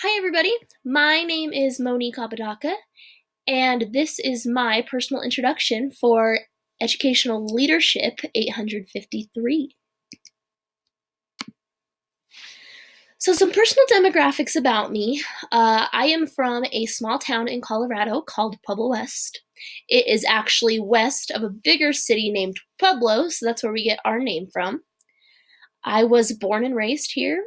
Hi, everybody. My name is Monique Apodaca, and this is my personal introduction for Educational Leadership 853. So, some personal demographics about me. I am from a small town in Colorado called Pueblo West. It is actually west of a bigger city named Pueblo, so that's where we get our name from. I was born and raised here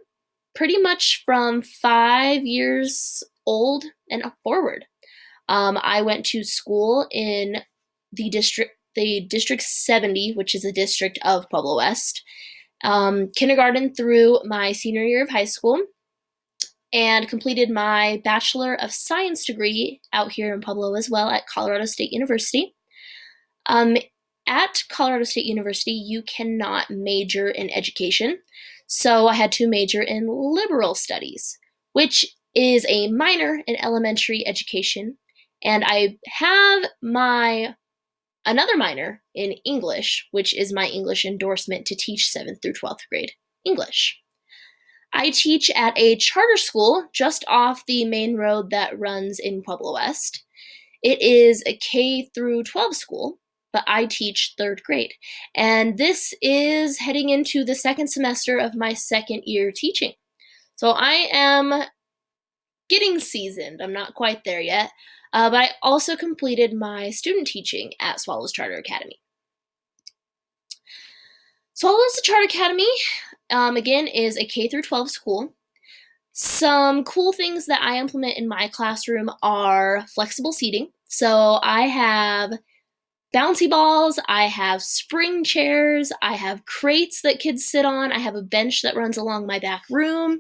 pretty much from 5 years old and forward. I went to school in the District 70, which is a district of Pueblo West, kindergarten through my senior year of high school, and completed my Bachelor of Science degree out here in Pueblo as well at Colorado State University. Um, at Colorado State University, you cannot major in education, so I had to major in liberal studies, which is a minor in elementary education, and I have my another minor in English, which is my English endorsement to teach 7th through 12th grade English. I teach at a charter school just off the main road that runs in Pueblo West. It is a K through 12 school, but I teach 3rd grade. And this is heading into the second semester of my second year teaching. So I am getting seasoned. I'm not quite there yet. But I also completed my student teaching at Swallows Charter Academy. Swallows Charter Academy, again, is a K through 12 school. Some cool things that I implement in my classroom are flexible seating. So I have bouncy balls, I have spring chairs, I have crates that kids sit on, I have a bench that runs along my back room.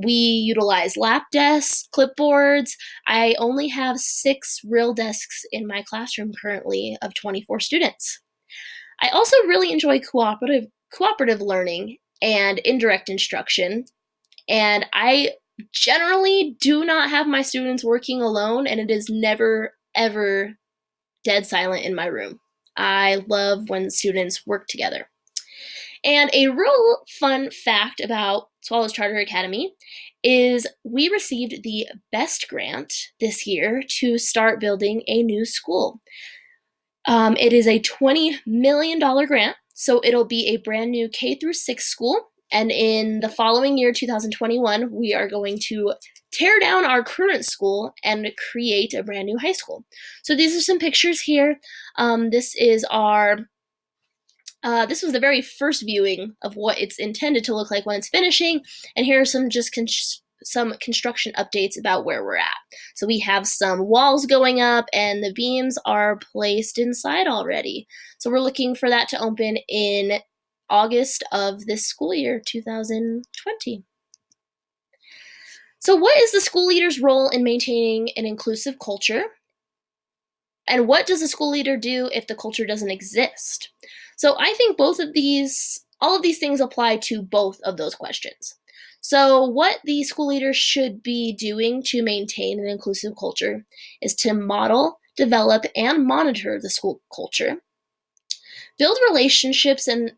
We utilize lap desks, clipboards. I only have 6 real desks in my classroom currently of 24 students. I also really enjoy cooperative learning and indirect instruction, and I generally do not have my students working alone, and it is never, ever dead silent in my room. I love when students work together. And a real fun fact about Swallows Charter Academy is we received the BEST grant this year to start building a new school. It is a $20 million grant, so it'll be a brand new K through 6 school. And in the following year, 2021, we are going to tear down our current school and create a brand new high school. So these are some pictures here. This was the very first viewing of what it's intended to look like when it's finishing, and here are some some construction updates about where we're at. So we have some walls going up, and the beams are placed inside already. So we're looking for that to open in August of this school year, 2020. So what is the school leader's role in maintaining an inclusive culture? And what does a school leader do if the culture doesn't exist? So I think all of these things apply to both of those questions. So what the school leader should be doing to maintain an inclusive culture is to model, develop, and monitor the school culture. Build relationships, and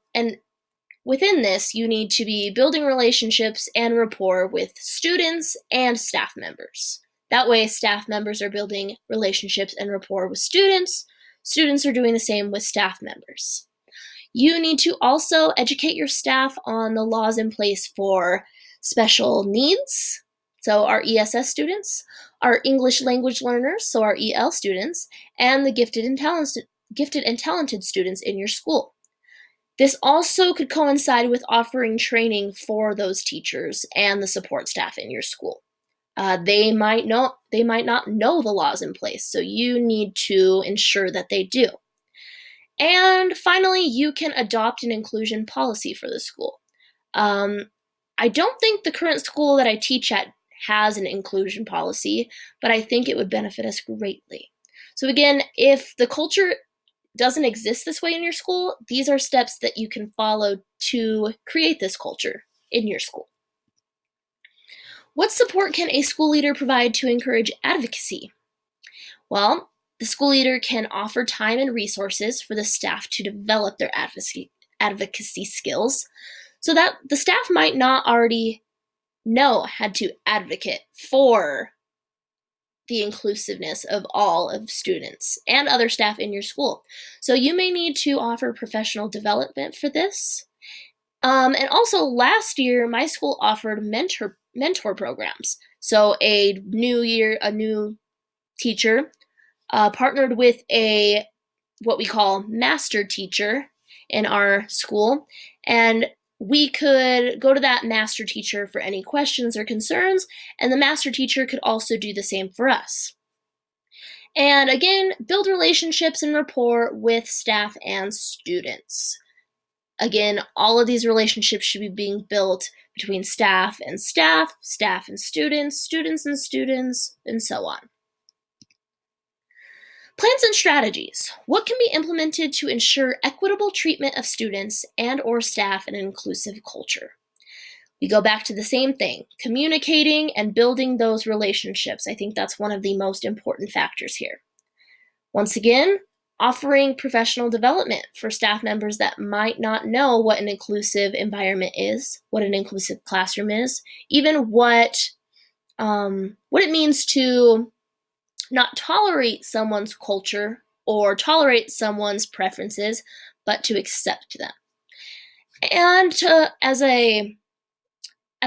within this, you need to be building relationships and rapport with students and staff members. That way, staff members are building relationships and rapport with students. Students are doing the same with staff members. You need to also educate your staff on the laws in place for special needs, so our ESS students, our English language learners, so our EL students, and the gifted and talented students in your school. This also could coincide with offering training for those teachers and the support staff in your school. They might not know the laws in place, so you need to ensure that they do. And finally, you can adopt an inclusion policy for the school. I don't think the current school that I teach at has an inclusion policy, but I think it would benefit us greatly. So again, if the culture doesn't exist this way in your school, these are steps that you can follow to create this culture in your school. What support can a school leader provide to encourage advocacy? Well, the school leader can offer time and resources for the staff to develop their advocacy skills, so that the staff might not already had to advocate for the inclusiveness of all of students and other staff in your school. So you may need to offer professional development for this. And also last year, my school offered mentor programs. So a new teacher partnered with what we call master teacher in our school, and we could go to that master teacher for any questions or concerns, and the master teacher could also do the same for us. And again, build relationships and rapport with staff and students. Again, all of these relationships should be being built between staff and staff, staff and students, students and students, and so on. Plans and strategies. What can be implemented to ensure equitable treatment of students and/or staff in an inclusive culture? We go back to the same thing, communicating and building those relationships. I think that's one of the most important factors here. Once again, offering professional development for staff members that might not know what an inclusive environment is, what an inclusive classroom is, even what it means to not tolerate someone's culture or tolerate someone's preferences, but to accept them. And as a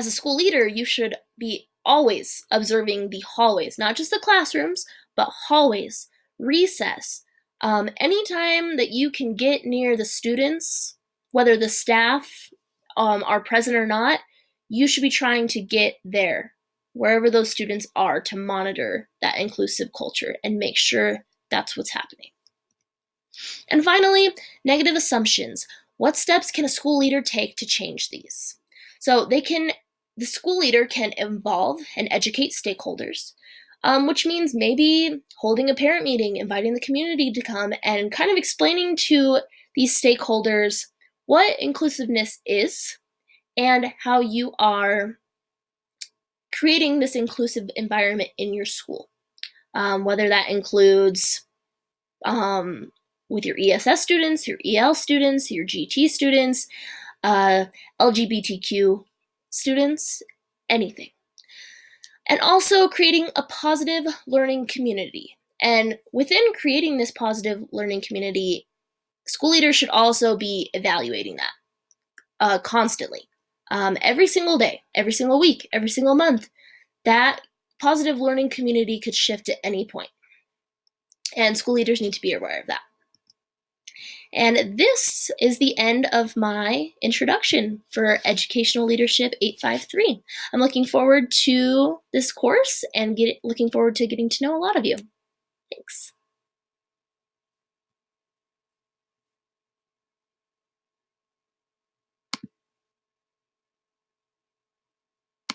school leader, you should be always observing the hallways, not just the classrooms, but hallways, recess. Anytime that you can get near the students, whether the staff are present or not, you should be trying to get there, wherever those students are, to monitor that inclusive culture and make sure that's what's happening. And finally, negative assumptions. What steps can a school leader take to change these? So the school leader can involve and educate stakeholders, which means maybe holding a parent meeting, inviting the community to come, and kind of explaining to these stakeholders what inclusiveness is and how you are creating this inclusive environment in your school, whether that includes with your ESS students, your EL students, your GT students, LGBTQ students, anything. And also creating a positive learning community. And within creating this positive learning community, school leaders should also be evaluating that constantly. Every single day, every single week, every single month, that positive learning community could shift at any point. And school leaders need to be aware of that. And this is the end of my introduction for Educational Leadership 853. I'm looking forward to this course and looking forward to getting to know a lot of you. Thanks.